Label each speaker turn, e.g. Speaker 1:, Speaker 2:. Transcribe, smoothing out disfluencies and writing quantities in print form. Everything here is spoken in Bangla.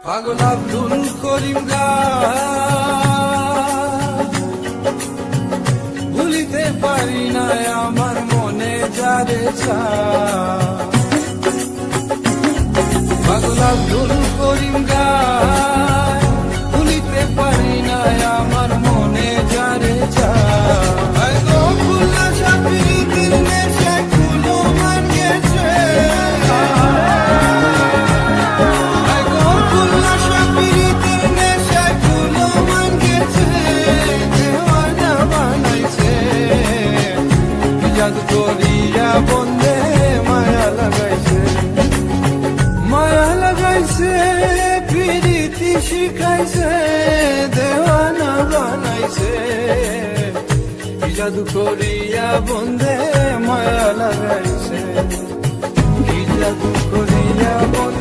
Speaker 1: পাগল আব্দুল করিম গায় ভুলিতে পারি না আমার মনে যারে চায়। পাগল আব্দুল করিম গায় ভুলিতে পারি না আমার মনে যারে চায়। গো খুলনা সাপির দিল নেশে খুলো মান গেছে, গো খুলনা সাপির দিল নেশে খুলো মান গেছে, দেওয়ানা বানাইছে জাদু করিয়া বন্দে মায়া লাগাইছে, মায়া লাগাইছে প্রীতি শিখাইছে, দেওয়ানা বানাইছে জাদু করিয়া বন্দে মায়া লাগাইছে, জাদু করিয়া বন্দে